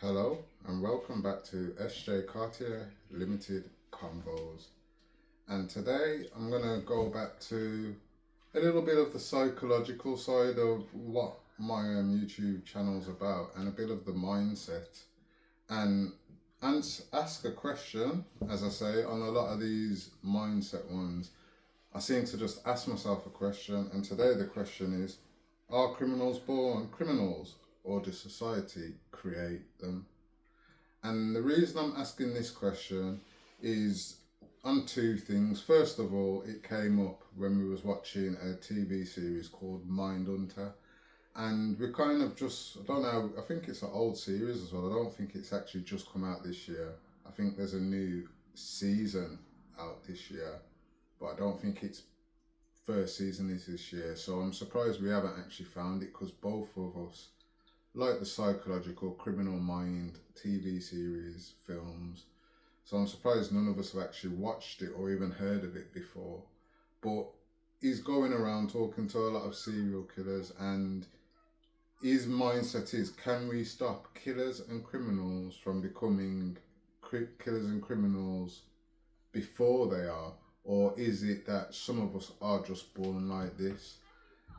Hello and welcome back to SJ Cartier Limited Convos. And today I'm going to go back to a little bit of the psychological side of what my YouTube channel's about and a bit of the mindset and ask a question. As I say, on a lot of these mindset ones, I seem to just ask myself a question, and today the question is, are criminals born criminals or does society create them? And the reason I'm asking this question is on two things. First of all, it came up when we was watching a TV series called Mindhunter. And we kind of just, I don't know, I think it's an old series as well. I don't think it's actually just come out this year. I think there's a new season out this year, but I don't think its first season is this year. So I'm surprised we haven't actually found it, because both of us like the psychological Criminal Mind TV series, films. So I'm surprised none of us have actually watched it or even heard of it before. But he's going around talking to a lot of serial killers, and his mindset is, can we stop killers and criminals from becoming killers and criminals before they are? Or is it that some of us are just born like this?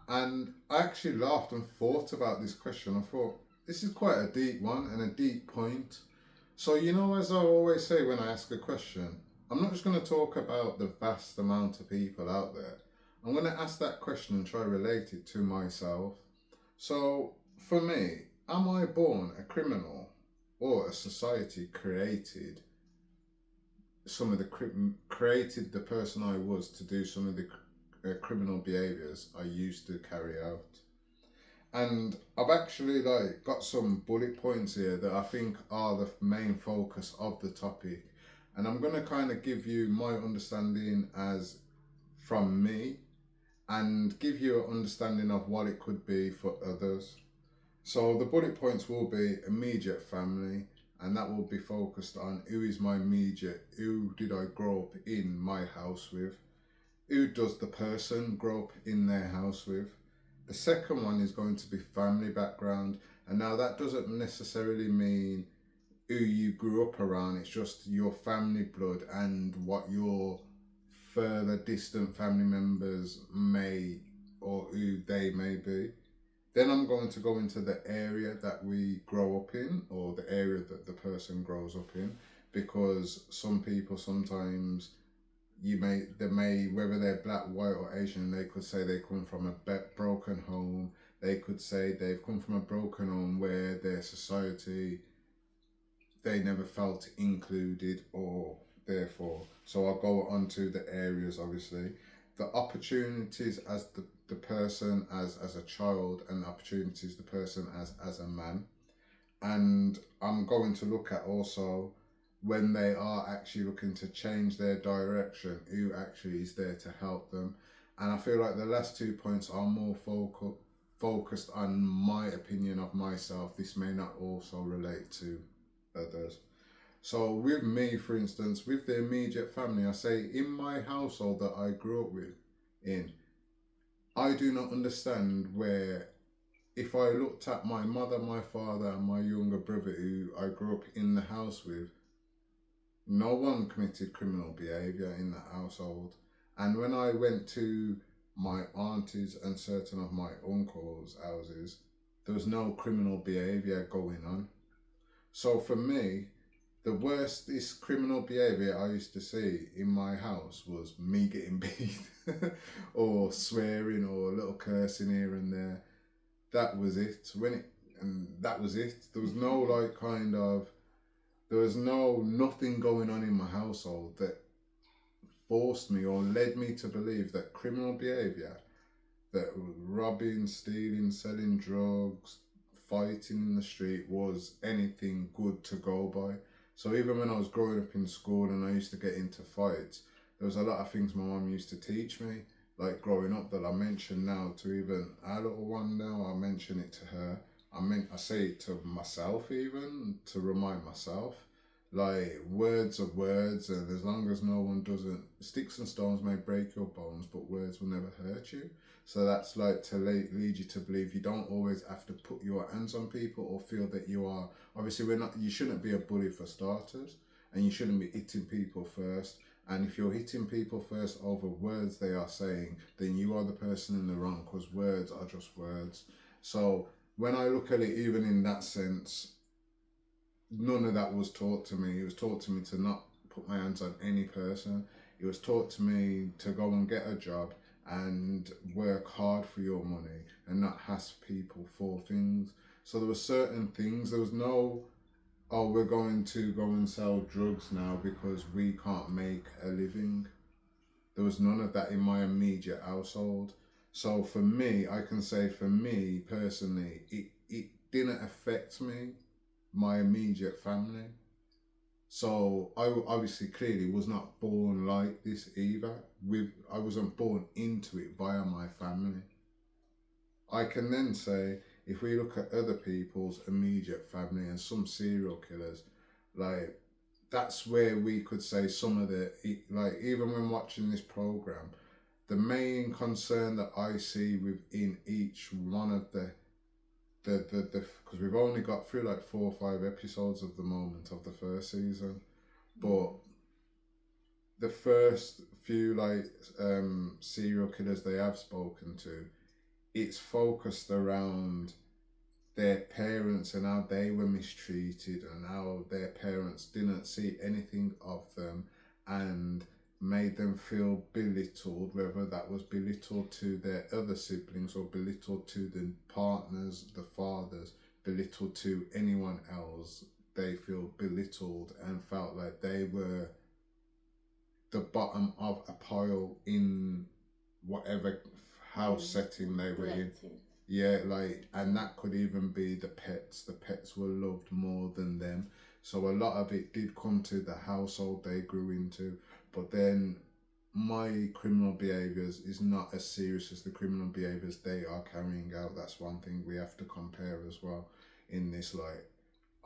And I actually laughed and thought about this question. I thought, this is quite a deep one and a deep point. So, as I always say when I ask a question, I'm not just going to talk about the vast amount of people out there. I'm going to ask that question and try to relate it to myself. So, for me, am I born a criminal, or a society created the person I was to do some of the criminal behaviours I used to carry out? And I've actually got some bullet points here that I think are the main focus of the topic, and I'm going to kind of give you my understanding as from me, and give you an understanding of what it could be for others. So the bullet points will be immediate family, and that will be focused on who is my immediate, who did I grow up in my house with, who does the person grow up in their house with. The second one is going to be family background, and now that doesn't necessarily mean who you grew up around, it's just your family blood and what your further distant family members may, or who they may be. Then I'm going to go into the area that we grow up in, or the area that the person grows up in, because some people sometimes, whether they're black, white or Asian, they could say they come from a broken home. They could say they've come from a broken home where their society, they never felt included, or therefore. So I'll go on to the areas, obviously. The opportunities as the person as a child, and the opportunities the person as a man. And I'm going to look at also when they are actually looking to change their direction, who actually is there to help them. And I feel like the last 2 points are more focused on my opinion of myself. This may not also relate to others. So with me, for instance, with the immediate family, I say in my household that I grew up in, I do not understand where, if I looked at my mother, my father and my younger brother who I grew up in the house with, no one committed criminal behaviour in that household. And when I went to my aunties and certain of my uncles' houses, there was no criminal behaviour going on. So for me, the worstest criminal behaviour I used to see in my house was me getting beat or swearing or a little cursing here and there. That was it. That was it. There was no there was nothing going on in my household that forced me or led me to believe that criminal behaviour, that robbing, stealing, selling drugs, fighting in the street, was anything good to go by. So even when I was growing up in school and I used to get into fights, there was a lot of things my mum used to teach me, like growing up, that I mention now to even our little one now. I mention it to her. I say it to myself even, to remind myself. Like, words are words, and as long as no one doesn't, sticks and stones may break your bones, but words will never hurt you. So that's like to lead you to believe you don't always have to put your hands on people or feel that you are. Obviously, we're not. You shouldn't be a bully for starters, and you shouldn't be hitting people first. And if you're hitting people first over words they are saying, then you are the person in the wrong, because words are just words. So when I look at it, even in that sense, none of that was taught to me. It was taught to me to not put my hands on any person. It was taught to me to go and get a job and work hard for your money and not ask people for things. So there were certain things. There was no, oh, we're going to go and sell drugs now because we can't make a living. There was none of that in my immediate household. So for me, I can say for me personally, it didn't affect me, my immediate family. So I obviously clearly was not born like this either. I wasn't born into it via my family. I can then say if we look at other people's immediate family and some serial killers, like that's where we could say some of the, like even when watching this program, the main concern that I see within each one of the because we've only got through like 4 or 5 episodes of the moment of the first season, but the first few like serial killers they have spoken to, it's focused around their parents and how they were mistreated and how their parents didn't see anything of them and made them feel belittled, whether that was belittled to their other siblings or belittled to the partners, the fathers, belittled to anyone else. They feel belittled and felt like they were the bottom of a pile in whatever house setting they were in. Yeah, like, and that could even be the pets. The pets were loved more than them. So a lot of it did come to the household they grew into. But then my criminal behaviours is not as serious as the criminal behaviours they are carrying out. That's one thing we have to compare as well in this. Like,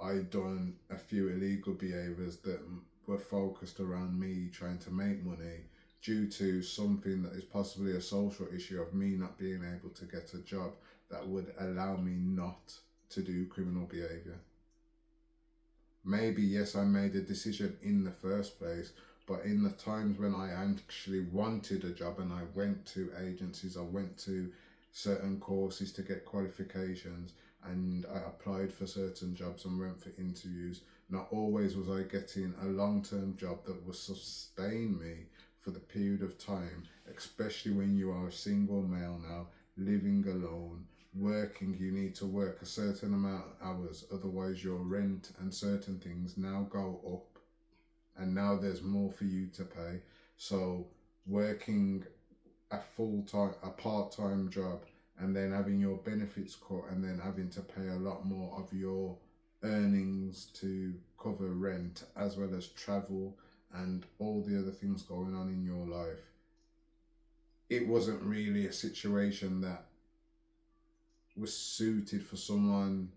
I done a few illegal behaviours that were focused around me trying to make money due to something that is possibly a social issue of me not being able to get a job that would allow me not to do criminal behaviour. Maybe, yes, I made a decision in the first place, but in the times when I actually wanted a job and I went to agencies, I went to certain courses to get qualifications and I applied for certain jobs and went for interviews, not always was I getting a long-term job that would sustain me for the period of time, especially when you are a single male now, living alone, working. You need to work a certain amount of hours, otherwise your rent and certain things now go up, and now there's more for you to pay. So working a part-time job and then having your benefits cut and then having to pay a lot more of your earnings to cover rent as well as travel and all the other things going on in your life, it wasn't really a situation that was suited for someone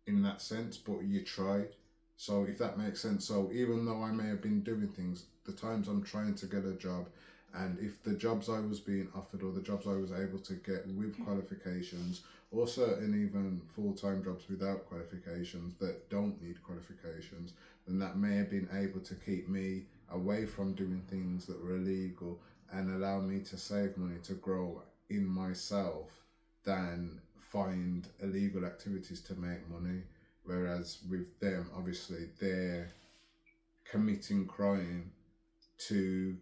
in that sense, but you tried. So if that makes sense. So even though I may have been doing things, the times I'm trying to get a job, and if the jobs I was being offered or the jobs I was able to get with qualifications, or certain even full-time jobs without qualifications that don't need qualifications, then that may have been able to keep me away from doing things that were illegal and allow me to save money to grow in myself than find illegal activities to make money. Whereas with them, obviously, they're committing crime to,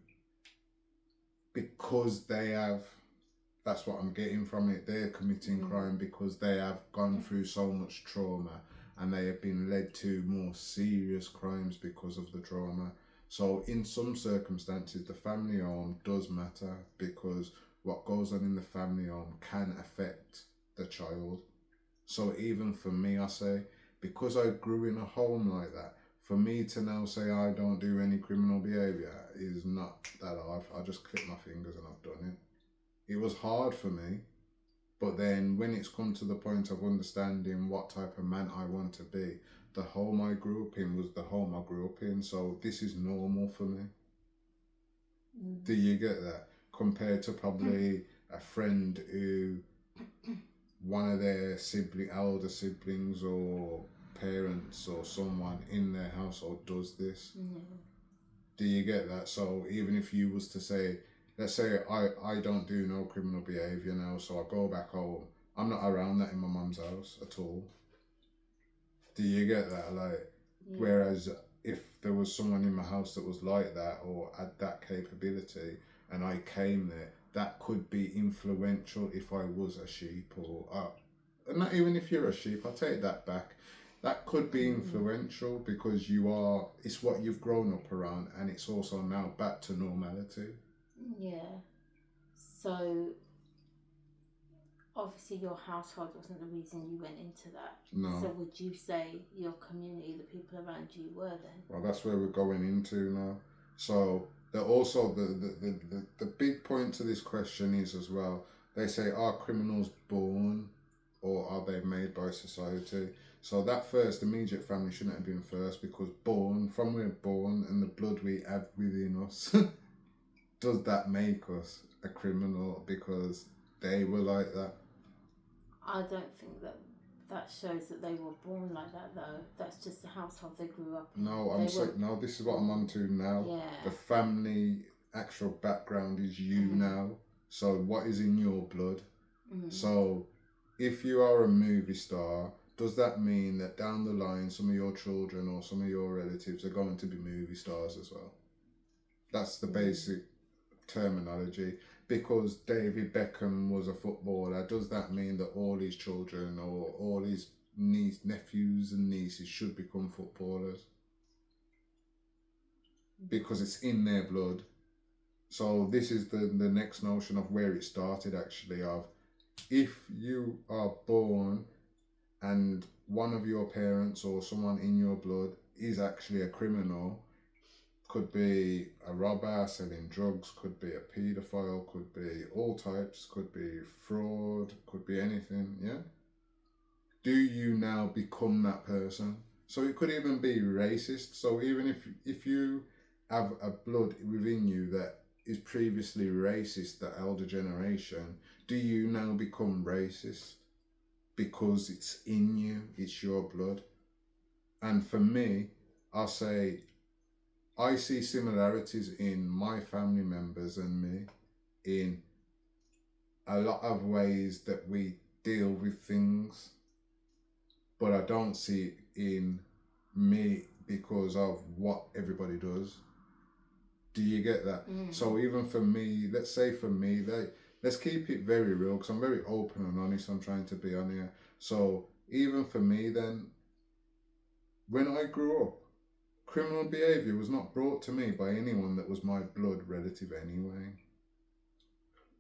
because they have, that's what I'm getting from it, they're committing crime because they have gone through so much trauma and they have been led to more serious crimes because of the trauma. So in some circumstances, the family home does matter, because what goes on in the family home can affect the child. So even for me, I say, because I grew in a home like that, for me to now say I don't do any criminal behaviour is not that hard. I just click my fingers and I've done it. It was hard for me, but then when it's come to the point of understanding what type of man I want to be, the home I grew up in was the home I grew up in, so this is normal for me. Do you get that? Compared to probably a friend who one of their elder siblings or parents or someone in their household does this. Do you get that? So even if you was to say, let's say I don't do no criminal behaviour now, so I go back home, I'm not around that in my mum's house at all. Do you get that? Like, whereas if there was someone in my house that was like that or had that capability and I came there, that could be influential if I was a sheep or not even if you're a sheep, I'll take that back. That could be influential because it's what you've grown up around, and it's also now back to normality. Yeah. So obviously your household wasn't the reason you went into that. No. So would you say your community, the people around you, were then? Well, that's where we're going into now. So also the big point to this question is as well, they say, are criminals born or are they made by society? So that first immediate family shouldn't have been first, because from we're born and the blood we have within us, does that make us a criminal because they were like that? I don't think that shows that they were born like that, though. That's just the household they grew up in. No, this is what I'm on to now. Yeah. The family actual background is you now. So what is in your blood? So if you are a movie star, does that mean that down the line some of your children or some of your relatives are going to be movie stars as well? That's the basic terminology. Because David Beckham was a footballer, does that mean that all his children or all his nephews and nieces should become footballers? Because it's in their blood. So this is the next notion of where it started, actually, of if you are born and one of your parents or someone in your blood is actually a criminal, could be a robber selling drugs, could be a paedophile, could be all types, could be fraud, could be anything, yeah? Do you now become that person? So it could even be racist. So even if you have a blood within you that is previously racist, the elder generation, do you now become racist? Because it's in you, it's your blood. And for me, I'll say, I see similarities in my family members and me in a lot of ways that we deal with things, but I don't see it in me because of what everybody does. Do you get that? So even for me, let's say for me, let's keep it very real, because I'm very open and honest. I'm trying to be on here. So even for me then, when I grew up, criminal behaviour was not brought to me by anyone that was my blood relative anyway.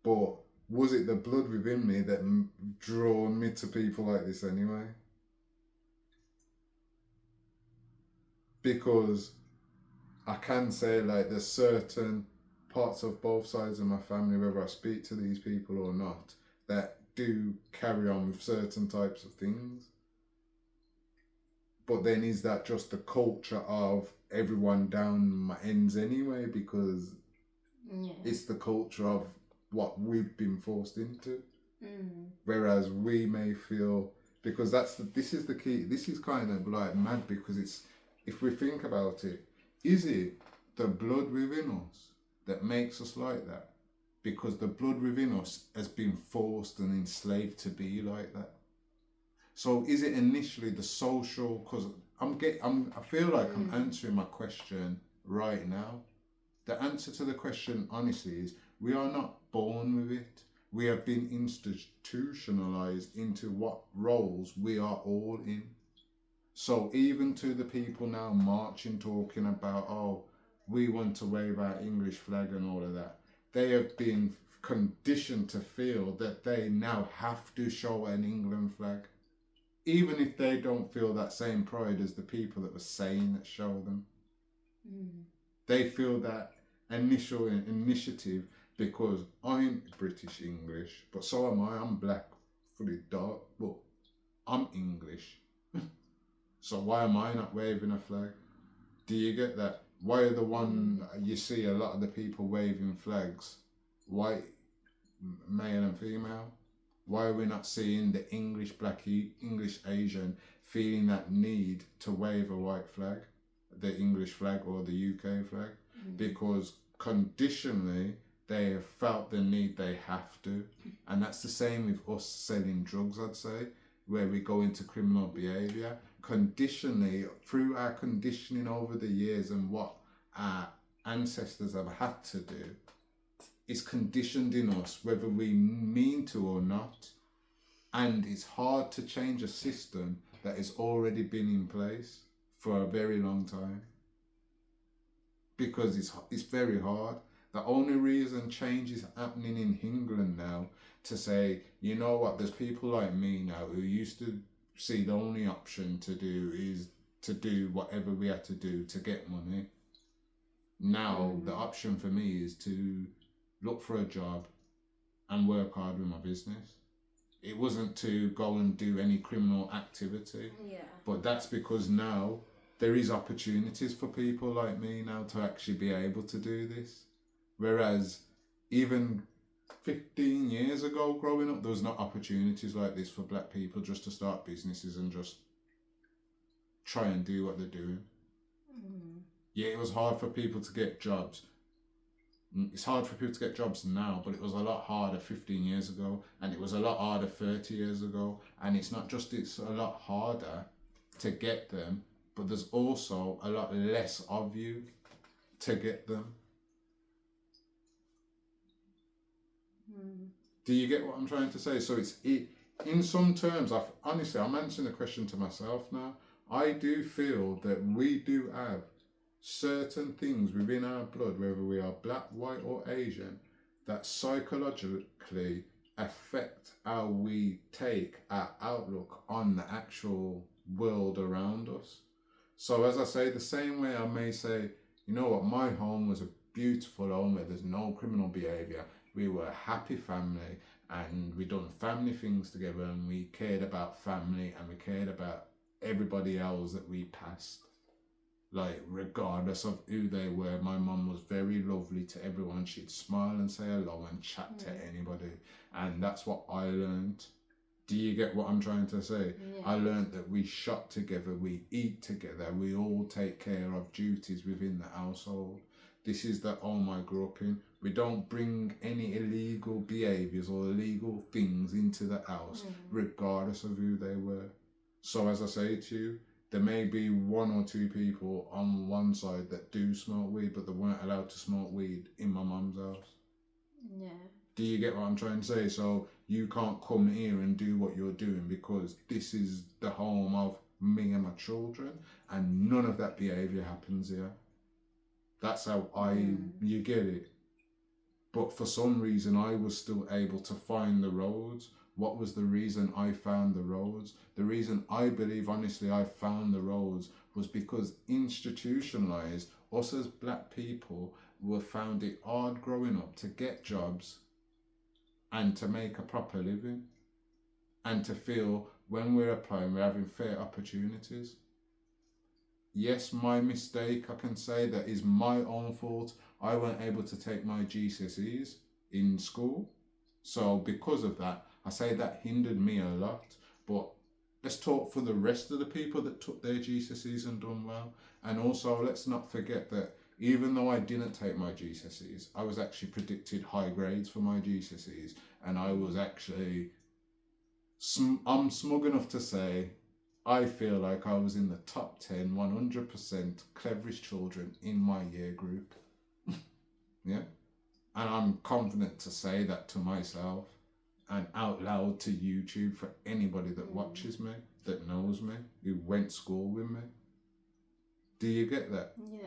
But was it the blood within me that drawn me to people like this anyway? Because I can say, like, there's certain parts of both sides of my family, whether I speak to these people or not, that do carry on with certain types of things. But then is that just the culture of everyone down my ends anyway? Because it's the culture of what we've been forced into. Whereas we may feel, because this is the key, this is kind of like mad, because it's, if we think about it, is it the blood within us that makes us like that? Because the blood within us has been forced and enslaved to be like that. So is it initially the social, because I feel like I'm answering my question right now. The answer to the question, honestly, is we are not born with it. We have been institutionalized into what roles we are all in. So even to the people now marching, talking about, oh, we want to wave our English flag and all of that, they have been conditioned to feel that they now have to show an England flag, even if they don't feel that same pride as the people that were saying that show them. They feel that initial initiative because I'm British English, but so am I. I'm black, fully dark, but I'm English. So why am I not waving a flag? Do you get that? Why are the one you see a lot of the people waving flags, white, male and female? Why are we not seeing the English black, English Asian feeling that need to wave a white flag, the English flag or the UK flag? Because conditionally they have felt the need, they have to. And that's the same with us selling drugs, I'd say, where we go into criminal behaviour. Conditionally, through our conditioning over the years and what our ancestors have had to do, it's conditioned in us whether we mean to or not. And it's hard to change a system that has already been in place for a very long time, because it's very hard. The only reason change is happening in England now, to say, you know what, there's people like me now who used to see the only option to do is to do whatever we had to do to get money. Now the option for me is to look for a job and work hard with my business. It wasn't to go and do any criminal activity. But that's because now there is opportunities for people like me now to actually be able to do this. Whereas even 15 years ago growing up, there was not opportunities like this for black people just to start businesses and just try and do what they're doing. Yeah, it was hard for people to get jobs. It's hard for people to get jobs now, but it was a lot harder 15 years ago, and it was a lot harder 30 years ago. And it's not just it's a lot harder to get them, but there's also a lot less of you to get them. Do you get what I'm trying to say? So in some terms, honestly, I'm answering the question to myself now. I do feel that we do have certain things within our blood, whether we are black, white or Asian, that psychologically affect how we take our outlook on the actual world around us. So as I say, the same way I may say, you know what, my home was a beautiful home where there's no criminal behaviour. We were a happy family and we done family things together, and we cared about family and we cared about everybody else that we passed. Like, regardless of who they were, my mum was very lovely to everyone. She'd smile and say hello and chat to anybody. And that's what I learned. Do you get what I'm trying to say? I learned that we shop together, we eat together, we all take care of duties within the household. This is the home I grew up in. We don't bring any illegal behaviours or illegal things into the house, regardless of who they were. So as I say to you, there may be one or two people on one side that do smoke weed, but they weren't allowed to smoke weed in my mum's house. Do you get what I'm trying to say? So you can't come here and do what you're doing because this is the home of me and my children, and none of that behaviour happens here. That's how you get it. But for some reason, I was still able to find the roads. What was the reason I found the roads? The reason I believe, honestly, I found the roads was because institutionalised, us as black people were found it hard growing up to get jobs and to make a proper living and to feel when we're applying, we're having fair opportunities. Yes, my mistake, I can say that is my own fault. I weren't able to take my GCSEs in school. So because of that, I say that hindered me a lot. But let's talk for the rest of the people that took their GCSEs and done well. And also, let's not forget that even though I didn't take my GCSEs, I was actually predicted high grades for my GCSEs. And I was actually, I'm smug enough to say, I feel like I was in the top 10, 100% cleverest children in my year group. Yeah. And I'm confident to say that to myself and out loud to YouTube for anybody that watches me, that knows me, who went to school with me. Do you get that? Yeah.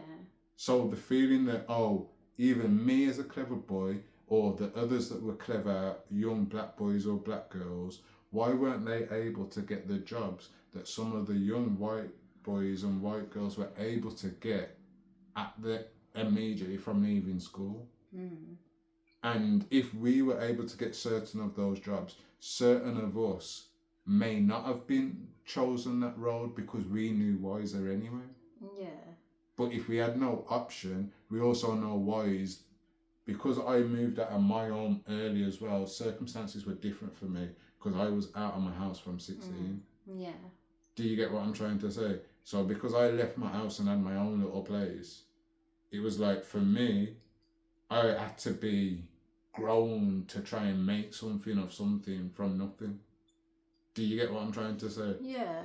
So the feeling that, oh, even me as a clever boy or the others that were clever young black boys or black girls, why weren't they able to get the jobs that some of the young white boys and white girls were able to get immediately from leaving school? And if we were able to get certain of those jobs, certain of us may not have been chosen that road because we knew wiser anyway. Yeah. But if we had no option, we also know wise. Because I moved out of my home early as well, circumstances were different for me because I was out of my house from 16. Yeah. Do you get what I'm trying to say? So because I left my house and had my own little place, it was like for me, I had to be grown to try and make something of something from nothing. Do you get what I'm trying to say? Yeah.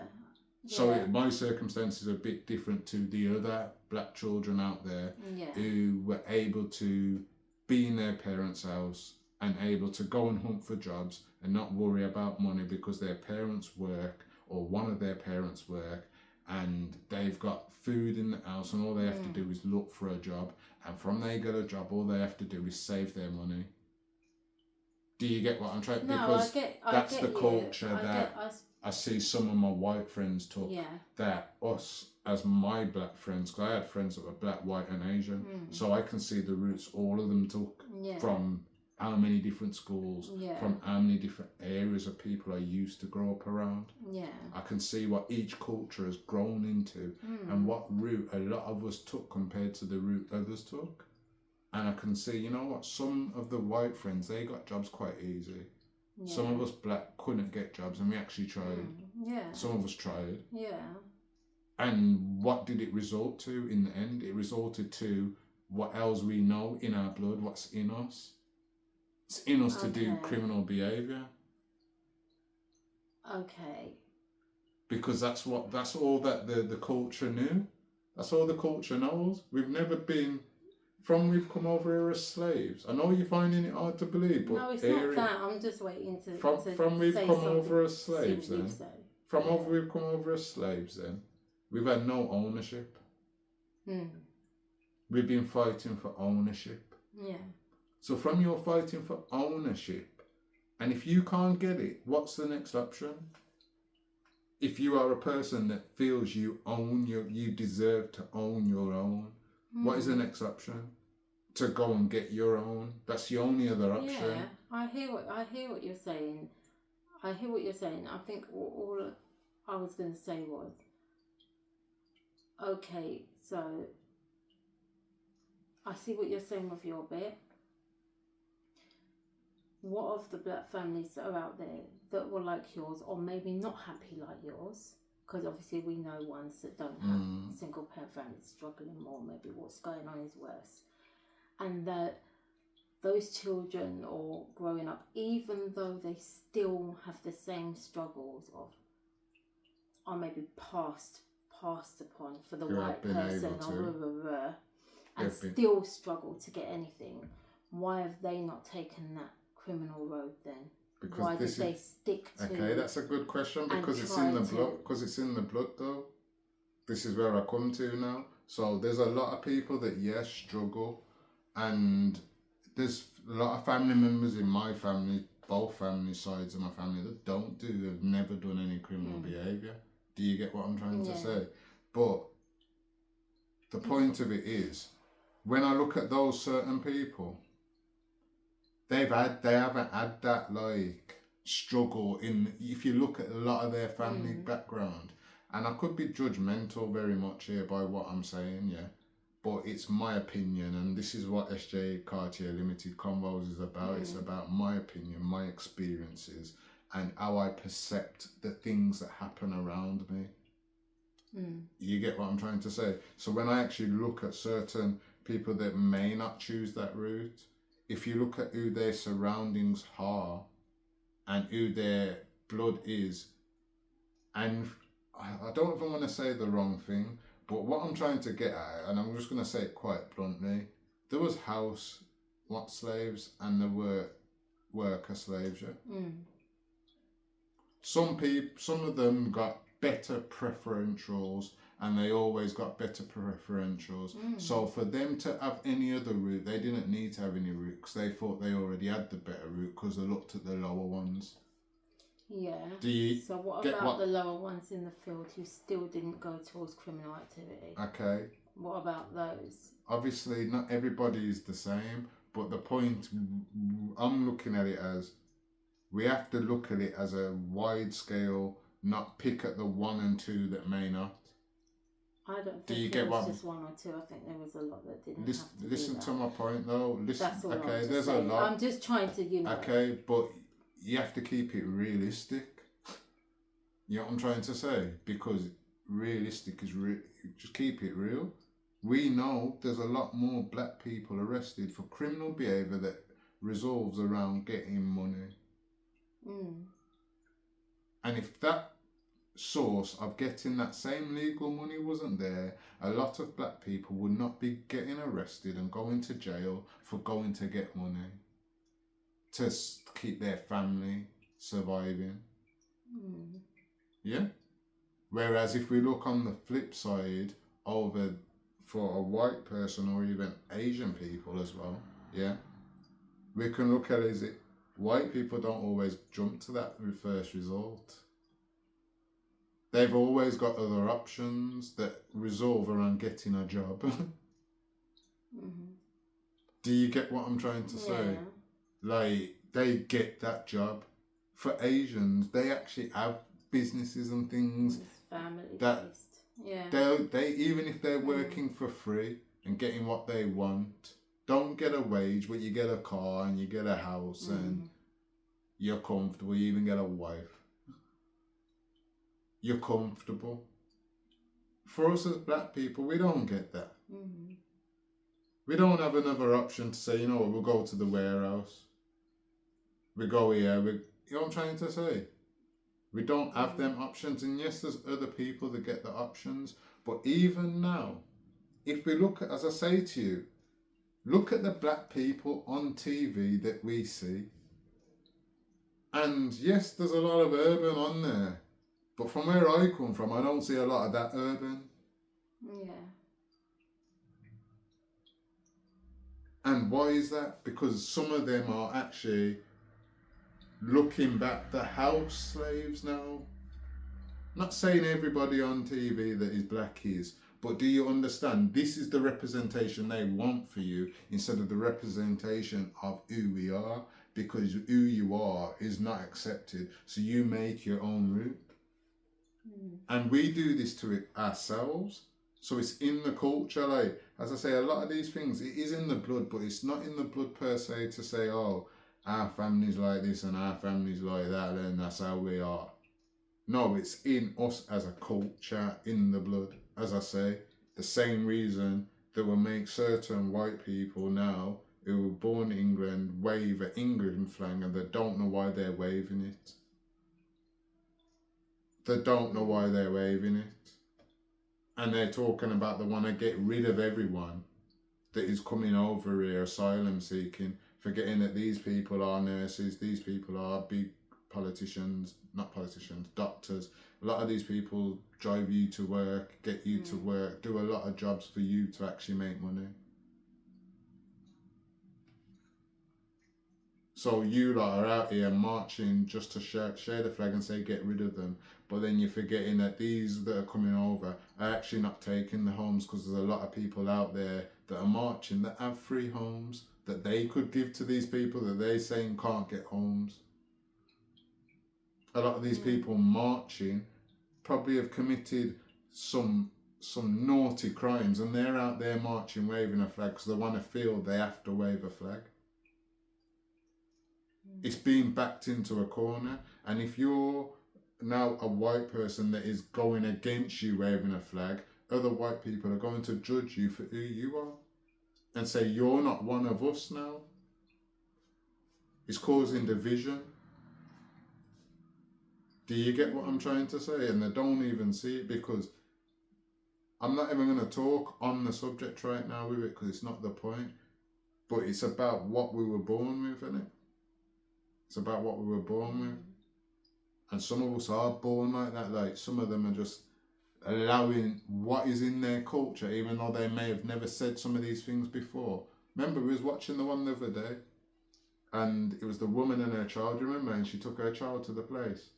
So Yeah. my circumstances are a bit different to the other black children out there Yeah. who were able to be in their parents' house and able to go and hunt for jobs and not worry about money because their parents work or one of their parents work and they've got food in the house and all they have to do is look for a job, and from they get a job all they have to do is save their money. Do you get what I'm trying? No, because that's the you. culture that I see some of my white friends took. Yeah. That us as my black friends, because I had friends that were black, white and Asian, so I can see the roots all of them took from how many different schools, from how many different areas of people I used to grow up around. Yeah. I can see what each culture has grown into and what route a lot of us took compared to the route others took. And I can see, you know what, some of the white friends, they got jobs quite easy. Yeah. Some of us black couldn't get jobs and we actually tried. Yeah. Some of us tried. Yeah. And what did it result to in the end? It resulted to what else we know in our blood, what's in us. It's in us to do criminal behaviour. Okay. Because that's all that the culture knew. That's all the culture knows. We've never been, we've come over here as slaves. I know you're finding it hard to believe, but no, it's not that. I'm just waiting to from we've say come over as slaves then. We've come over as slaves then. We've had no ownership. We've been fighting for ownership. Yeah. So from your fighting for ownership, and if you can't get it, what's the next option? If you are a person that feels you deserve to own your own, what is the next option? To go and get your own. That's the only other option. Yeah, I hear what you're saying. I think all I was going to say was, okay, so I see what you're saying with your bit. What of the black families that are out there that were like yours, or maybe not happy like yours? Because obviously we know ones that don't have single parent families struggling more. Maybe what's going on is worse, and that those children or growing up, even though they still have the same struggles of, or maybe passed upon for the white person or and still struggle to get anything, why have they not taken that criminal road then? Because why did they stick to? Okay, that's a good question, because it's in the blood. Because it's in the blood, though. This is where I come to now. So there's a lot of people that struggle, and there's a lot of family members in my family, both family sides of my family, that have never done any criminal behaviour. Do you get what I'm trying to say? But the point of it is, when I look at those certain people, they haven't had that like struggle in. If you look at a lot of their family background, and I could be judgmental very much here by what I'm saying, but it's my opinion, and this is what SJ Cartier Limited Convos is about. It's about my opinion, my experiences, and how I percept the things that happen around me. You get what I'm trying to say? So when I actually look at certain people that may not choose that route, if you look at who their surroundings are and who their blood is, and I don't even want to say the wrong thing, but what I'm trying to get at, and I'm just going to say it quite bluntly, there was house slaves and there were worker slaves. Some of them got better preferentials, and they always got better preferentials. So for them to have any other route, they didn't need to have any route, because they thought they already had the better route because they looked at the lower ones. Yeah. So what about the lower ones in the field who still didn't go towards criminal activity? Okay. What about those? Obviously, not everybody is the same, but the point I'm looking at it as, we have to look at it as a wide scale not pick at the one and two that may not. I don't Do you think get it was what? just one or two. I think there was a lot that didn't Listen, have to listen do to that. my point though. Listen, That's all okay, I'm there's just a saying. lot. I'm just trying to, you know. Okay, but you have to keep it realistic. You know what I'm trying to say? Because realistic is just keep it real. We know there's a lot more black people arrested for criminal behaviour that resolves around getting money. Mm. And if that source of getting that same legal money wasn't there, a lot of black people would not be getting arrested and going to jail for going to get money to keep their family surviving. Mm. Yeah? Whereas if we look on the flip side over for a white person or even Asian people as well, yeah, we can look at it as white people don't always jump to that first result. They've always got other options that resolve around getting a job. Mm-hmm. Do you get what I'm trying to say? Yeah. Like, they get that job. For Asians, they actually have businesses and things It's family that based. Yeah. they even if they're working for free and getting what they want, don't get a wage, but you get a car and you get a house and you're comfortable. You even get a wife. You're comfortable. For us as black people, we don't get that. Mm-hmm. We don't have another option to say, you know what, we'll go to the warehouse. We go here. You know what I'm trying to say? We don't have them options. And yes, there's other people that get the options. But even now, if we look at, as I say to you, look at the black people on TV that we see. And yes, there's a lot of urban on there. But from where I come from, I don't see a lot of that urban. Yeah. And why is that? Because some of them are actually looking back, the house slaves now. Not saying everybody on TV that is black is, but do you understand? This is the representation they want for you instead of the representation of who we are, because who you are is not accepted. So you make your own route. And we do this to it ourselves. So it's in the culture. Like, as I say, a lot of these things, it is in the blood, but it's not in the blood per se to say, oh, our family's like this and our family's like that, and that's how we are. No, it's in us as a culture, in the blood. As I say, the same reason that will make certain white people now who were born in England wave an England flag and they don't know why they're waving it. They don't know why they're waving it. And they're talking about they want to get rid of everyone that is coming over here asylum seeking, forgetting that these people are nurses, these people are big politicians, not politicians, doctors. A lot of these people drive you to work, get you to work, do a lot of jobs for you to actually make money. So you lot are out here marching just to share the flag and say get rid of them. But then you're forgetting that these that are coming over are actually not taking the homes, because there's a lot of people out there that are marching that have free homes that they could give to these people that they're saying can't get homes. A lot of these people marching probably have committed some naughty crimes, and they're out there marching waving a flag because they want to feel they have to wave a flag. It's being backed into a corner, and if you're now a white person that is going against you waving a flag, other white people are going to judge you for who you are and say you're not one of us now. It's causing division. Do you get what I'm trying to say? And they don't even see it, because I'm not even going to talk on the subject right now with it, because it's not the point. But it's about what we were born with, isn't it? It's about what we were born with. And some of us are born like that. Like, some of them are just allowing what is in their culture, even though they may have never said some of these things before. Remember, we was watching the one the other day, and it was the woman and her child, remember? And she took her child to the place.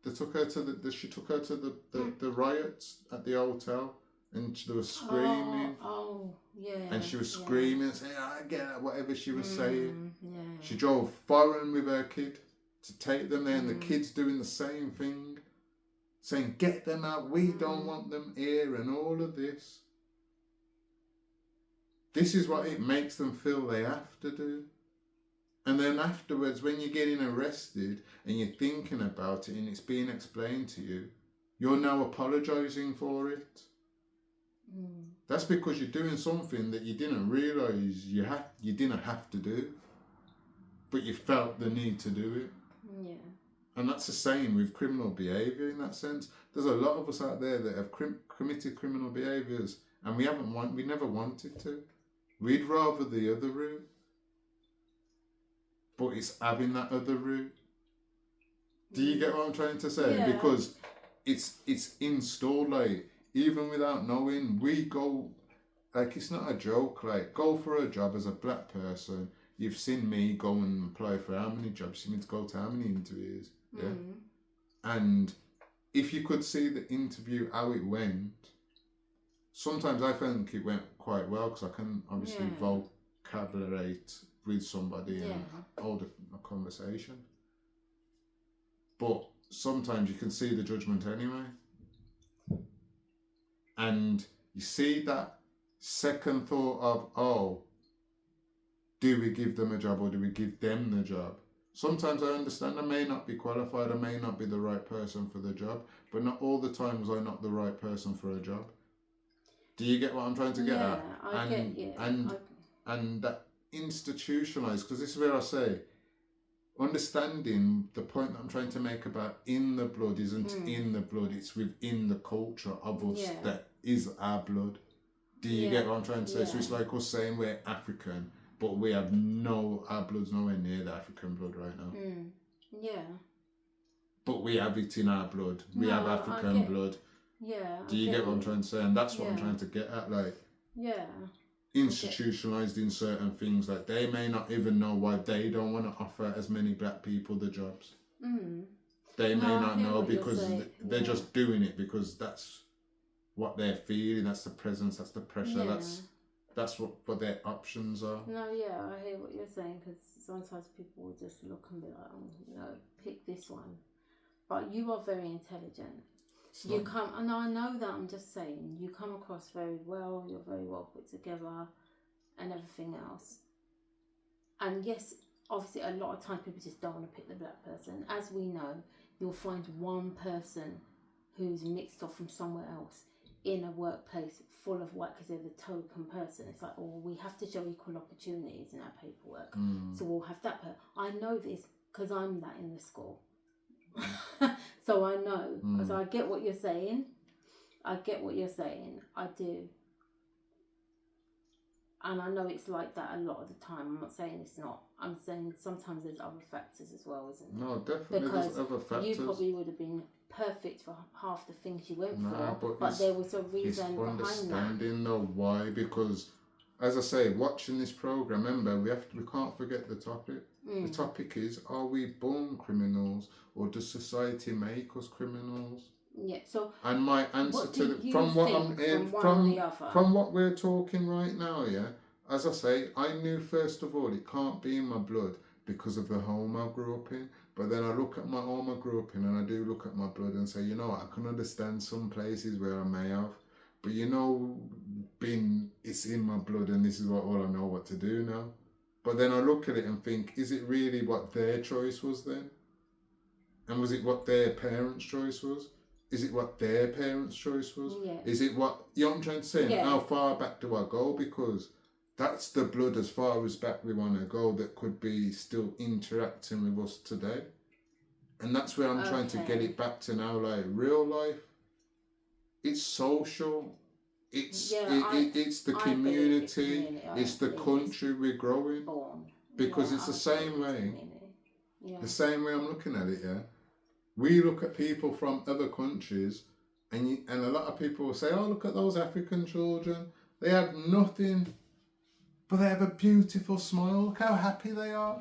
They took her to she took her to the riots at the hotel, and they were screaming. Oh, yeah. And she was screaming, saying, I get it, whatever she was saying. Yeah. She drove foreign with her kid to take them there, and the kids doing the same thing, saying, get them out, we don't want them here, and all of this. This is what it makes them feel they have to do. And then afterwards, when you're getting arrested and you're thinking about it and it's being explained to you, you're now apologising for it. That's because you're doing something that you didn't realise you didn't have to do, but you felt the need to do it. Yeah. And that's the same with criminal behaviour in that sense. There's a lot of us out there that have committed criminal behaviours, and we never wanted to. We'd rather the other route, but it's having that other route. Do you get what I'm trying to say? Yeah. Because it's installed, like, even without knowing, we go, like, it's not a joke, like, go for a job as a black person. You've seen me go and apply for how many jobs, you've seen me to go to how many interviews, yeah? And if you could see the interview, how it went, sometimes I think it went quite well, because I can obviously vocabulate with somebody and hold a conversation. But sometimes you can see the judgment anyway. And you see that second thought of, oh, do we give them a job or do we give them the job? Sometimes I understand I may not be qualified, I may not be the right person for the job, but not all the time was I not the right person for a job. Do you get what I'm trying to get at? I get you. And that institutionalised, because this is where I say, understanding the point that I'm trying to make about in the blood isn't in the blood, it's within the culture of us that is our blood. Do you get what I'm trying to say? So it's like us saying we're African, but we have our blood's nowhere near the African blood right now. Yeah. But we have it in our blood. We have African blood. Yeah. Do you get what I'm trying to say? And that's what I'm trying to get at, like. Yeah. Institutionalized in certain things, like they may not even know why they don't want to offer as many black people the jobs. They may not know because they're just doing it because that's what they're feeling, that's the presence, that's the pressure, that's what their options are. No, I hear what you're saying, because sometimes people will just look and be like, oh, pick this one. But you are very intelligent. And I know that, I'm just saying, you come across very well, you're very well put together and everything else. And yes, obviously a lot of times people just don't want to pick the black person. As we know, you'll find one person who's mixed off from somewhere else in a workplace full of white, because they're the token person. It's like, oh, we have to show equal opportunities in our paperwork. So we'll have that person. I know this because I'm that in the school. So I know. So I get what you're saying. I do. And I know it's like that a lot of the time. I'm not saying it's not. I'm saying sometimes there's other factors as well, isn't there? No, definitely there's other factors. You probably would have been perfect for half the things you went for, but there was a reason behind that. Understanding though why, because as I say, watching this program, remember we can't forget the topic. The topic is, are we born criminals or does society make us criminals? Yeah. So. And my answer from what we're talking right now, as I say, I knew first of all it can't be in my blood because of the home I grew up in. But then I look at my home I grew up in, and I do look at my blood and say, you know what, I can understand some places where I may have, but it's in my blood, and this is all I know what to do now. But then I look at it and think, is it really what their choice was then? And was it what their parents' choice was? Is it what their parents' choice was? Yeah. Is it what, you know what I'm trying to say? Yeah. How far back do I go? Because that's the blood as far as back we want to go that could be still interacting with us today. And that's where I'm trying to get it back to now, like real life. It's social. It's the community. It's the country we're growing. Because it's the same way. The same way I'm looking at it, We look at people from other countries, and a lot of people will say, oh, look at those African children. They have nothing, but they have a beautiful smile. Look how happy they are.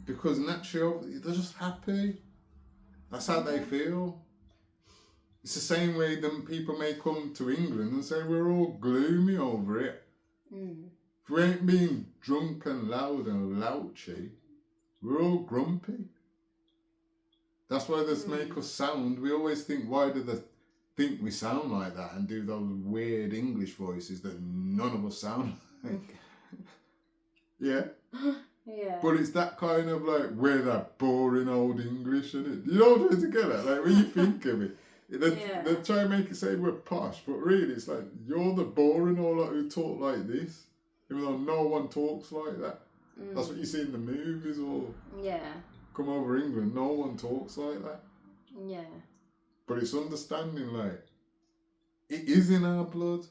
Because naturally, they're just happy. That's how they feel. It's the same way that people may come to England and say, we're all gloomy over it. If we ain't being drunk and loud and louchy, we're all grumpy. That's why this make us sound. We always think, why do they think we sound like that and do those weird English voices that none of us sound like? Yeah. Yeah. But it's that kind of like, we're that boring old English, isn't it? You know what I'm trying to get at? Like, when you think of it, they try and make it say we're posh, but really it's like, you're the boring old lot who talk like this, even though no one talks like that. That's what you see in the movies or come over England, no one talks like that. Yeah. But it's understanding, like, it is in our blood,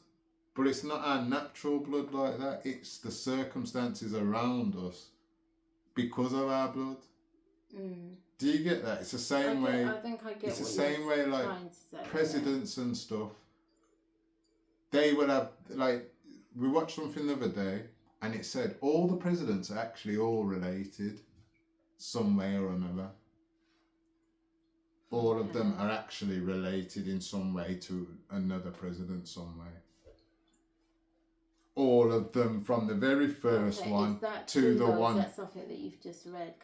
but it's not our natural blood like that. It's the circumstances around us because of our blood. Do you get that? It's the same way. I think I get it's the what same you're way, like trying to say, presidents and stuff. They will have, like, we watched something the other day, and it said all the presidents are actually all related, some way or another. All of them are actually related in some way to another president, some way. All of them, from the very first one to the one. Is that something that you've just read?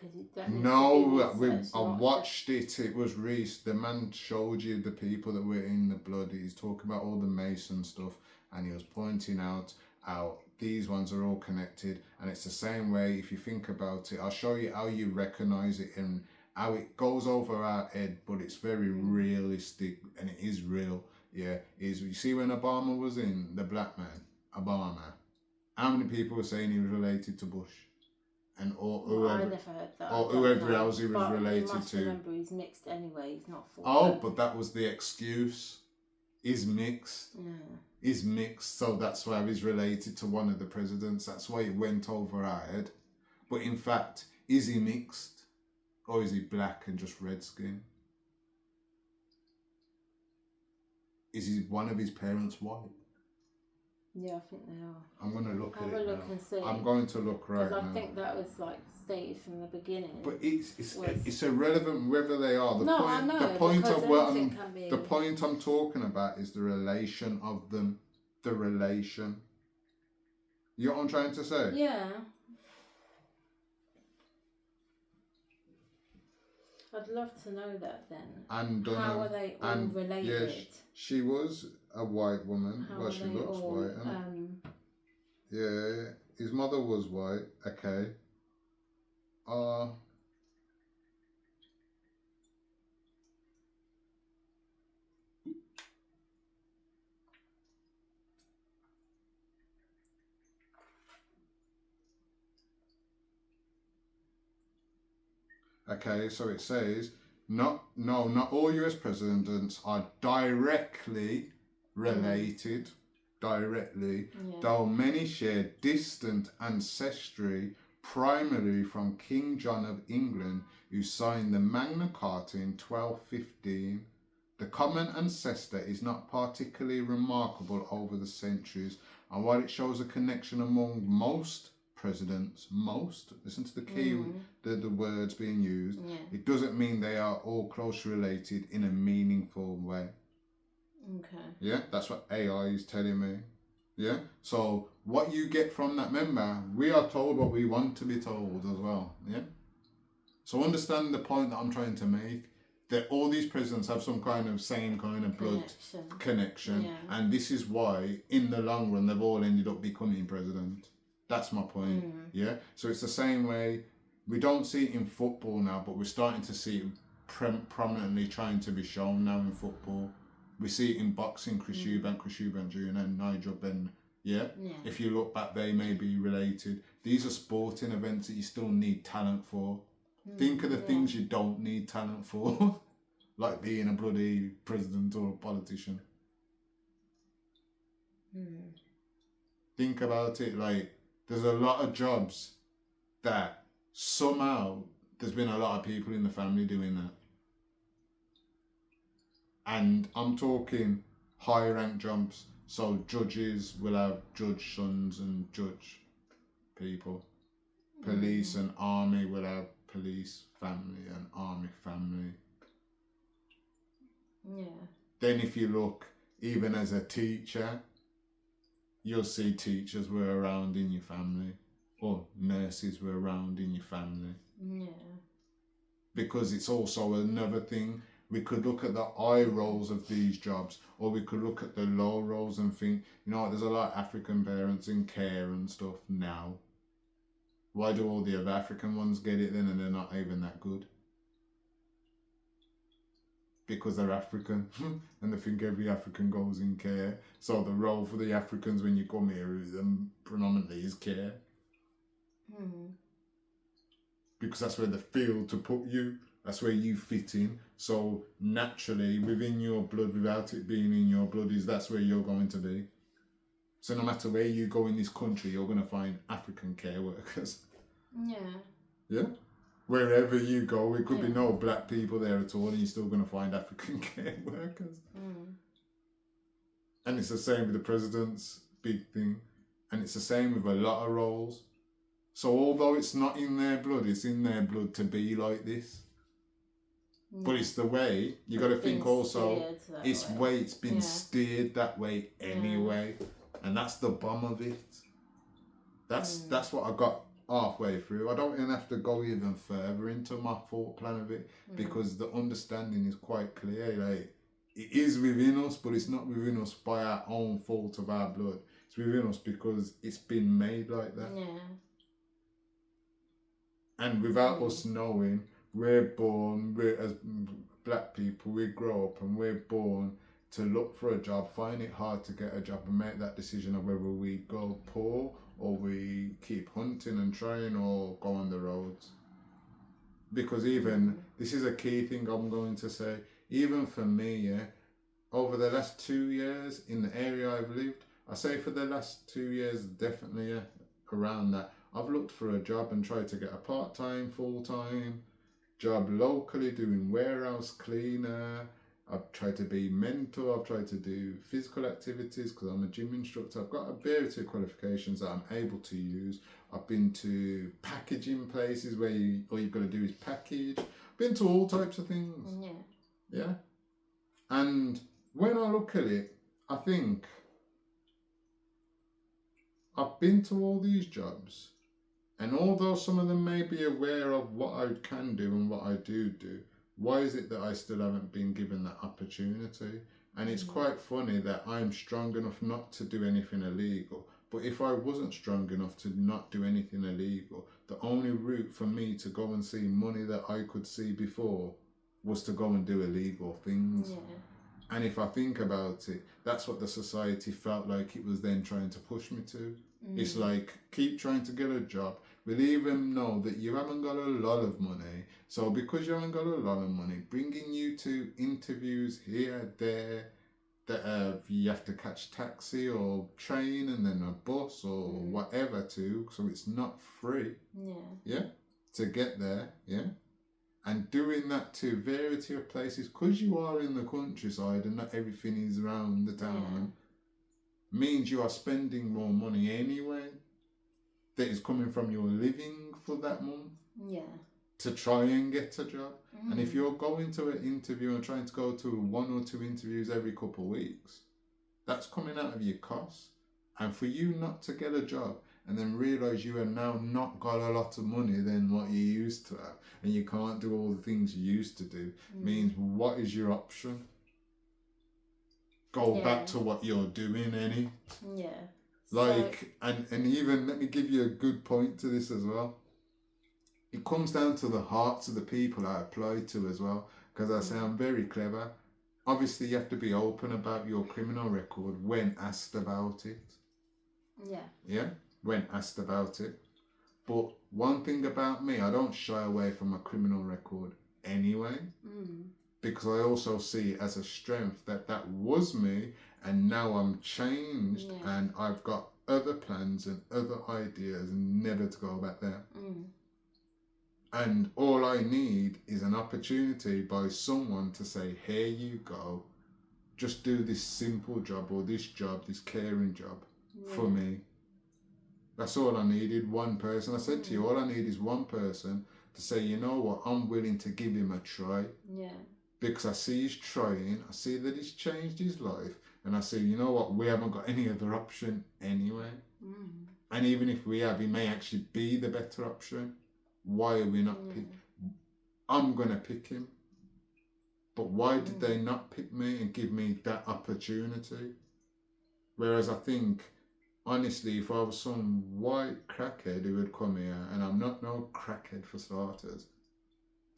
I watched it. It was Reese. The man showed you the people that were in the blood. He's talking about all the Mason stuff, and he was pointing out how these ones are all connected. And it's the same way if you think about it. I'll show you how you recognise it and how it goes over our head, but it's very realistic and it is real. Yeah, you see when Obama was in, the black man, Obama, how many people were saying he was related to Bush? And whoever, I never heard that. or whoever else he was related you must to. Remember, he's mixed anyway. He's not full. Oh, but that was the excuse. He's mixed. Yeah. He's mixed, so that's why he's related to one of the presidents. That's why it went over our head. But in fact, is he mixed? Or is he black and just red skin? Is he one of his parents white? Yeah, I think they are. I'm going to look at it Have a look now. and see. I'm going to look right now. Because I think that was like stated from the beginning. But it's irrelevant whether they are. I know. The point I'm talking about is the relation of them. The relation. You know what I'm trying to say? Yeah. I'd love to know that then. And how are they all related? Yeah, she was a white woman. Well, she looks white. Yeah, his mother was white. Okay. Okay, so it says, not all US presidents are directly related, though many share distant ancestry, primarily from King John of England, who signed the Magna Carta in 1215. The common ancestor is not particularly remarkable over the centuries, and while it shows a connection among most presidents, listen to the key, the words being used, it doesn't mean they are all closely related in a meaningful way. Okay. Yeah, that's what AI is telling me. Yeah, so what you get from that member, we are told what we want to be told as well. Yeah, so understand the point that I'm trying to make, that all these presidents have some kind of same kind of blood connection. And this is why in the long run they've all ended up becoming president. That's my point. Yeah. So it's the same way. We don't see it in football now, but we're starting to see it prominently trying to be shown now in football. We see it in boxing, Chris Eubank Jr. and Nigel Benn. Yeah? If you look back, they may be related. These are sporting events that you still need talent for. Think of the things you don't need talent for, like being a bloody president or a politician. Think about it, like, there's a lot of jobs that somehow there's been a lot of people in the family doing that. And I'm talking high rank jobs. So judges will have judge sons and judge people. Police and army will have police family and army family. Yeah. Then if you look, even as a teacher, you'll see teachers were around in your family, or nurses were around in your family. Yeah. Because it's also another thing. We could look at the high roles of these jobs, or we could look at the low roles and think, you know what, there's a lot of African parents in care and stuff now. Why do all the other African ones get it then and they're not even that good? Because they're African and they think every African goes in care. So the role for the Africans when you come here predominantly is care. Because that's where the field to put you. That's where you fit in. So naturally, within your blood, without it being in your blood, that's where you're going to be. So no matter where you go in this country, you're going to find African care workers. Yeah. Yeah. Wherever you go, it could be no black people there at all, and you're still going to find African care workers. And it's the same with the president's big thing. And it's the same with a lot of roles. So although it's not in their blood, it's in their blood to be like this. Yeah. But it's the way, you got to think also, it's been steered that way anyway. Yeah. And that's the bum of it. That's what I got halfway through. I don't even have to go even further into my thought plan of it, because the understanding is quite clear. Like, it is within us, but it's not within us by our own fault of our blood. It's within us because it's been made like that. Yeah. And without us knowing, we're born, as black people, we grow up and we're born to look for a job, find it hard to get a job, and make that decision of whether we go poor or we keep hunting and trying or go on the roads. Because even, this is a key thing I'm going to say, even for me, over the last 2 years in the area I've lived, I say for the last 2 years, definitely around that, I've looked for a job and tried to get a part-time, full-time job locally doing warehouse cleaner. I've tried to be mentor. I've tried to do physical activities because I'm a gym instructor. I've got a variety of qualifications that I'm able to use. I've been to packaging places where all you've got to do is package. Been to all types of things. Yeah. And when I look at it, I think I've been to all these jobs. And although some of them may be aware of what I can do and what I do, why is it that I still haven't been given that opportunity? And it's quite funny that I'm strong enough not to do anything illegal. But if I wasn't strong enough to not do anything illegal, the only route for me to go and see money that I could see before was to go and do illegal things. Yeah. And if I think about it, that's what the society felt like it was then trying to push me to. It's like, keep trying to get a job. We'll even know that you haven't got a lot of money. So because you haven't got a lot of money, bringing you to interviews here, there, that you have to catch taxi or train and then a bus or whatever so it's not free. Yeah. To get there, yeah. And doing that to variety of places, because you are in the countryside and not everything is around the town, means you are spending more money anyway that is coming from your living for that month. Yeah. To try and get a job. And if you're going to an interview and trying to go to 1 or 2 interviews every couple of weeks, that's coming out of your costs. And for you not to get a job and then realise you have now not got a lot of money than what you used to have, and you can't do all the things you used to do, means what is your option? Go back to what you're doing, any. Yeah. Like, and even, let me give you a good point to this as well. It comes down to the hearts of the people I apply to as well. Because I say I'm very clever. Obviously, you have to be open about your criminal record when asked about it. Yeah. Yeah? When asked about it. But one thing about me, I don't shy away from a criminal record anyway. Because I also see it as a strength that was me, and now I'm changed, and I've got other plans and other ideas, and never to go back there. And all I need is an opportunity by someone to say, here you go, just do this simple job or this job, this caring job for me. That's all I needed, one person. I said to you, all I need is one person to say, you know what, I'm willing to give him a try. Yeah. Because I see he's trying, I see that he's changed his life, And I say, you know what, we haven't got any other option anyway. Mm. And even if we have, he may actually be the better option. Why are we not I'm going to pick him. But why did they not pick me and give me that opportunity? Whereas I think, honestly, if I was some white crackhead who would come here, and I'm not no crackhead for starters,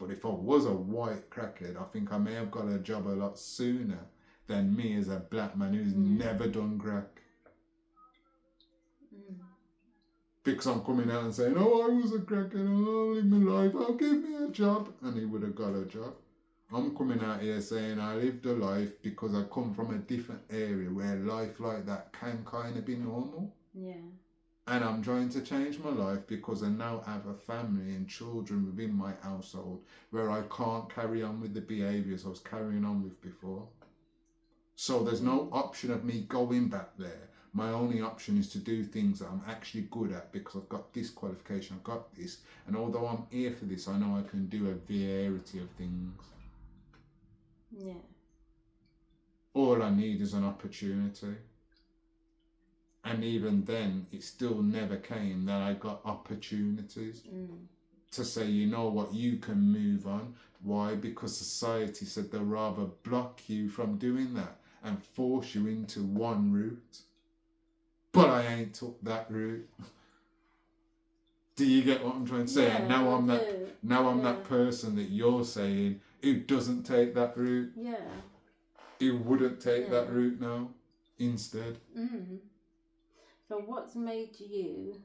but if I was a white crackhead, I think I may have got a job a lot sooner than me as a black man who's never done crack. Because I'm coming out and saying, oh, I was a crackhead, I'll live my life, I'll give me a job. And he would have got a job. I'm coming out here saying I lived a life because I come from a different area where life like that can kind of be normal. Yeah. And I'm trying to change my life because I now have a family and children within my household where I can't carry on with the behaviours I was carrying on with before. So there's no option of me going back there. My only option is to do things that I'm actually good at because I've got this qualification, I've got this. And although I'm here for this, I know I can do a variety of things. Yeah. All I need is an opportunity. And even then, it still never came that I got opportunities to say, you know what, you can move on. Why? Because society said they'd rather block you from doing that and force you into one route. But I ain't took that route. Do you get what I'm trying to say? Yeah, and now I'm do. that person that you're saying who doesn't take that route. Yeah. Who wouldn't take that route now instead. So what's made you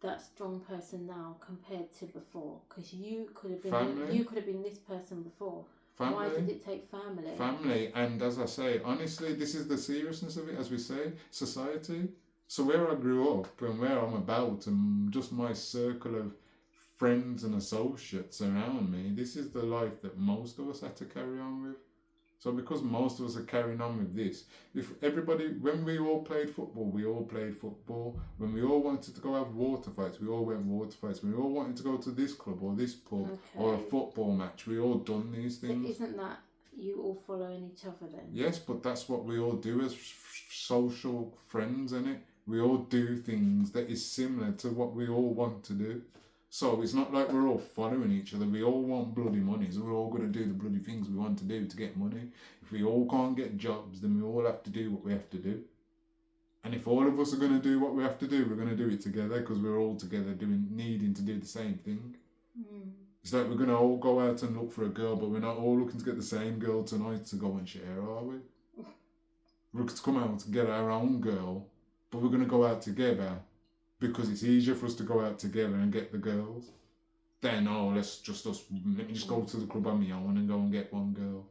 that strong person now compared to before? Because you could have been this person before. Family. Why did it take family? Family, and as I say, honestly, this is the seriousness of it, as we say, society. So where I grew up and where I'm about and just my circle of friends and associates around me, this is the life that most of us had to carry on with. So because most of us are carrying on with this, if everybody, when we all played football, we all played football. When we all wanted to go have water fights, we all went water fights. When we all wanted to go to this club or this pub or a football match, we all done these things. So isn't that you all following each other then? Yes, but that's what we all do as social friends, innit? We all do things that is similar to what we all want to do. So it's not like we're all following each other. We all want bloody money, so we're all going to do the bloody things we want to do to get money. If we all can't get jobs, then we all have to do what we have to do. And if all of us are going to do what we have to do, we're going to do it together because we're all together needing to do the same thing. It's like we're going to all go out and look for a girl, but we're not all looking to get the same girl tonight to go and share, are we? We're going to come out to get our own girl, but we're going to go out together because it's easier for us to go out together and get the girls. Then, let me just go to the club on my own and go and get one girl.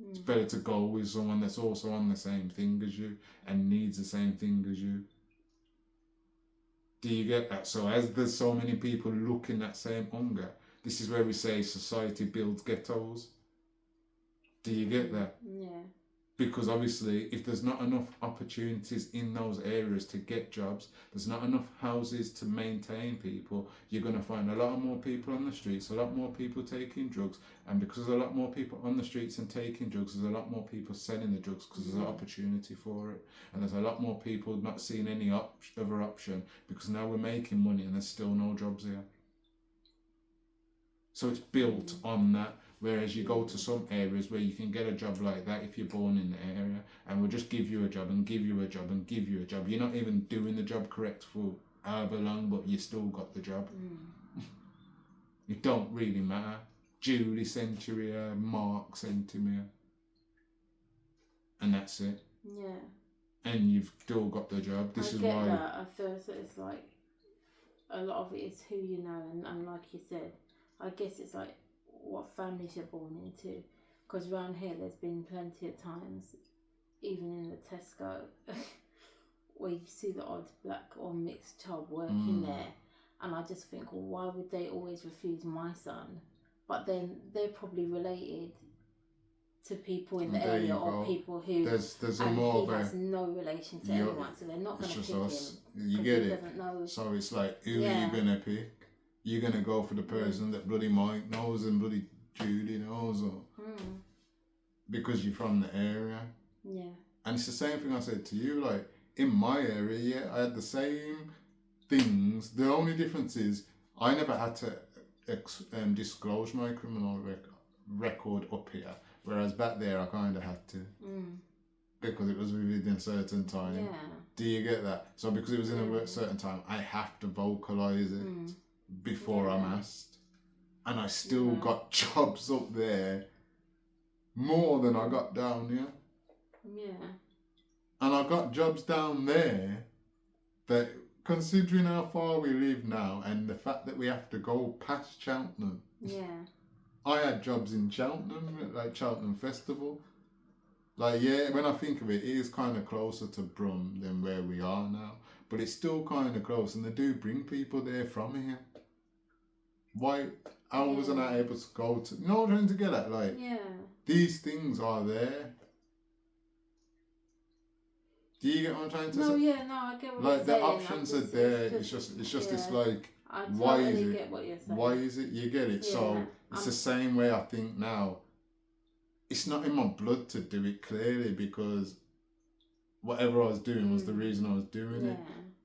It's better to go with someone that's also on the same thing as you and needs the same thing as you. Do you get that? So as there's so many people looking that same hunger, this is where we say society builds ghettos. Do you get that? Yeah. Because obviously, if there's not enough opportunities in those areas to get jobs, there's not enough houses to maintain people, you're going to find a lot more people on the streets, a lot more people taking drugs. And because there's a lot more people on the streets and taking drugs, there's a lot more people selling the drugs because there's an opportunity for it. And there's a lot more people not seeing any other option because now we're making money and there's still no jobs here. So it's built on that. Whereas you go to some areas where you can get a job like that if you're born in the area, and we'll just give you a job and give you a job and give you a job. You're not even doing the job correct for however long, but you still got the job. It don't really matter. Julie sent you here, Mark sent him here. And that's it. Yeah. And you've still got the job. This is why. I get that. I feel that it's like a lot of it is who you know, and like you said, I guess it's like what families you're born into, because around here there's been plenty of times, even in the Tesco, where you see the odd black or mixed child working there, and I just think, well, why would they always refuse my son? But then they're probably related to people in the area or people who there's a and more he of has no relation to anyone, so they're not going to pick us. him. You get it? Doesn't know. So it's like, who are you going to pick? You're going to go for the person that bloody Mike knows and bloody Judy knows, or because you're from the area. Yeah. And it's the same thing I said to you, like, in my area, yeah, I had the same things. The only difference is I never had to disclose my criminal record up here, whereas back there I kind of had to. Because it was within a certain time. Yeah. Do you get that? So because it was in a certain time, I have to vocalise it before I'm asked. And I still got jobs up there more than I got down here. Yeah. And I got jobs down there that, considering how far we live now and the fact that we have to go past Cheltenham. Yeah. I had jobs in Cheltenham, like Cheltenham Festival. Like, yeah, when I think of it, it is kind of closer to Brum than where we are now. But it's still kind of close, and they do bring people there from here. Why? How wasn't I able to go to... You know what I'm trying to get at? Like, these things are there. Do you get what I'm trying to say? No, I get what you're saying. Like, the options are there. It's just it's like, I why is totally it? get what you're saying. Why is it? You get it? So, it's the same way I think now. It's not in my blood to do it, clearly, because whatever I was doing was the reason I was doing it.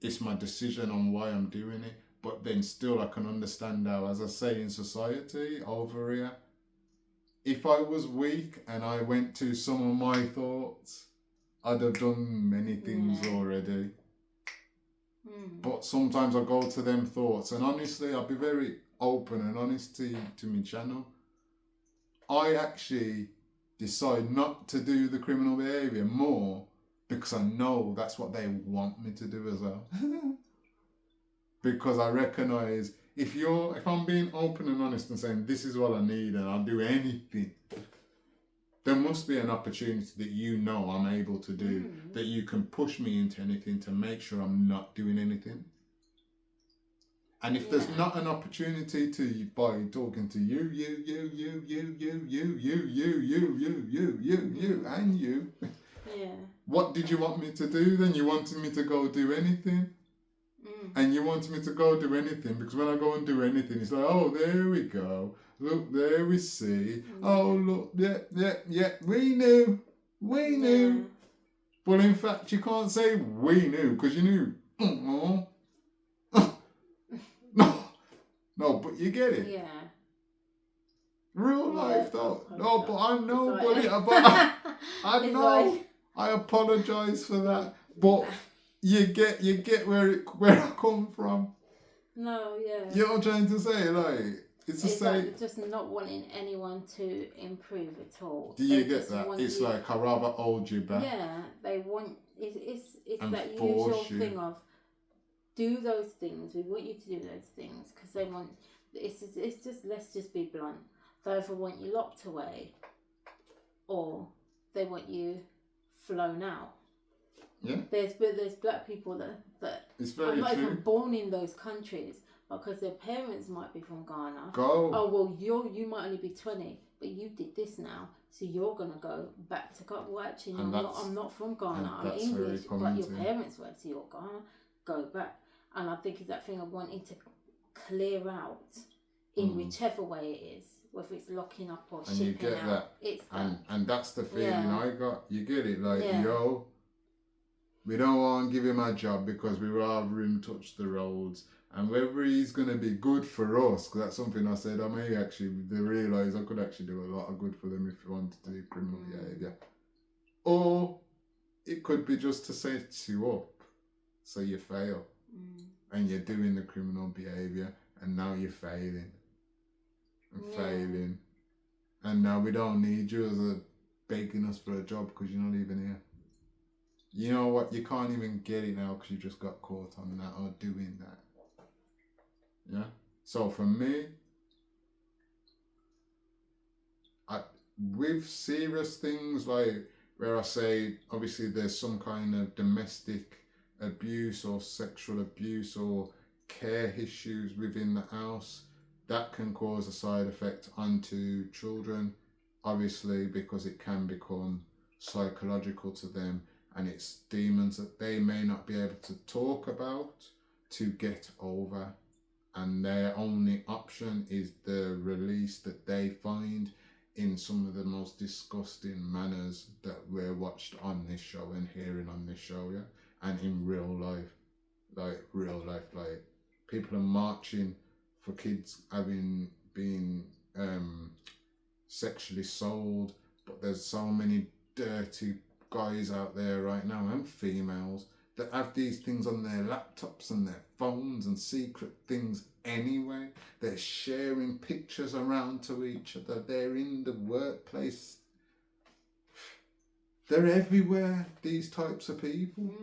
It's my decision on why I'm doing it. But then still I can understand how, as I say, in society over here, if I was weak and I went to some of my thoughts, I'd have done many things already. But sometimes I go to them thoughts, and honestly, I'll be very open and honest to my channel. I actually decide not to do the criminal behaviour more because I know that's what they want me to do as well. Because I recognise if I'm being open and honest and saying this is what I need and I'll do anything, there must be an opportunity that you know I'm able to do, that you can push me into anything to make sure I'm not doing anything. And if there's not an opportunity to, by talking to you, and you, what did you want me to do then? You wanted me to go do anything? And you wanted me to go do anything because when I go and do anything, it's like, oh, there we go. Look, there we see. Oh, look, yeah, we knew. But in fact, you can't say we knew because you knew. No, but you get it. Yeah. Real life though. No, but I'm nobody. But I know. I apologise for that. But you get where I come from. No, yeah. You know what I'm trying to say? Like, it's the same. Like just not wanting anyone to improve at all. Do you get that? It's like I rather hold you back. Yeah, they want it's that usual thing of do those things. We want you to do those things because they want. It's just let's just be blunt. They either want you locked away, or they want you flown out. Yeah. There's black people that it's very are not true. even born in those countries because their parents might be from Ghana. Go. Oh well, you might only be 20, but you did this now, so you're gonna go back to Ghana. Well, actually, no, I'm not from Ghana. I'm English, but your parents were, so you're Ghana. Go back. And I think it's that thing of wanting to clear out in whichever way it is, whether it's locking up or and shipping you get out. that. It's and that's the feeling I got. You get it, like yo. We don't want to give him a job because we rather him touch the roads. And whether he's going to be good for us, because that's something I said, I may actually realise I could actually do a lot of good for them if you wanted to do criminal behaviour. Or it could be just to set you up so you fail. And you're doing the criminal behaviour and now you're failing. Failing. And now we don't need you as a begging us for a job because you're not even here. You know what? You can't even get it now because you just got caught on that or doing that. Yeah? So for me, with serious things like where I say, obviously there's some kind of domestic abuse or sexual abuse or care issues within the house, that can cause a side effect onto children, obviously, because it can become psychological to them. And it's demons that they may not be able to talk about to get over. And their only option is the release that they find in some of the most disgusting manners that we're watched on this show and hearing on this show, yeah, and in real life, like people are marching for kids having been sexually sold, but there's so many dirty guys out there right now and females that have these things on their laptops and their phones and secret things anyway. They're sharing pictures around to each other. They're in the workplace. They're everywhere, these types of people.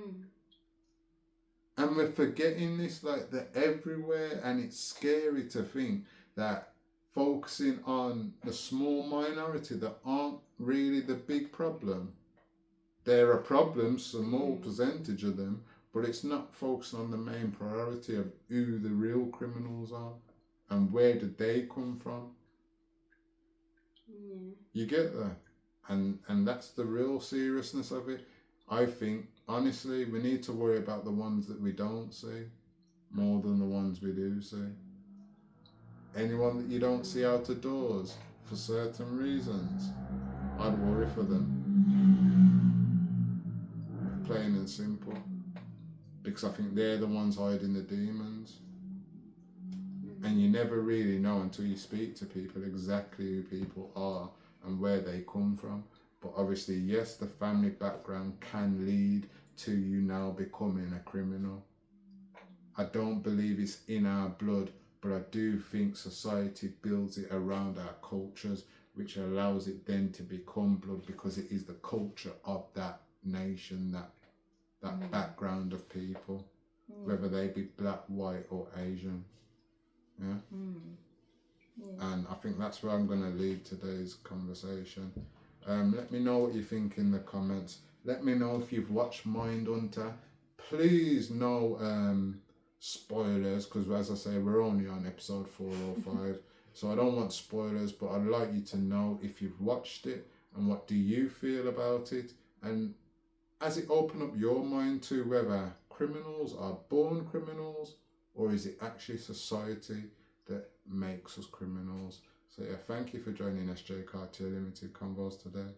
And we're forgetting this, like they're everywhere, and it's scary to think that focusing on the small minority that aren't really the big problem. There are problems, a small percentage of them, but it's not focusing on the main priority of who the real criminals are and where did they come from. You get that? And that's the real seriousness of it. I think, honestly, we need to worry about the ones that we don't see more than the ones we do see. Anyone that you don't see out of doors for certain reasons, I'd worry for them. Plain and simple. Because I think they're the ones hiding the demons. And you never really know until you speak to people exactly who people are and where they come from. But obviously, yes, the family background can lead to you now becoming a criminal. I don't believe it's in our blood, but I do think society builds it around our cultures, which allows it then to become blood because it is the culture of that nation, that background of people, whether they be black, white or Asian. Yeah? And I think that's where I'm going to leave today's conversation. Let me know what you think in the comments. Let me know if you've watched Mindhunter. Please no spoilers, because as I say, we're only on episode 4 or 5. So I don't want spoilers, but I'd like you to know if you've watched it and what do you feel about it. And has it opened up your mind to whether criminals are born criminals or is it actually society that makes us criminals? So yeah, thank you for joining SJ Cartier Limited Convos today.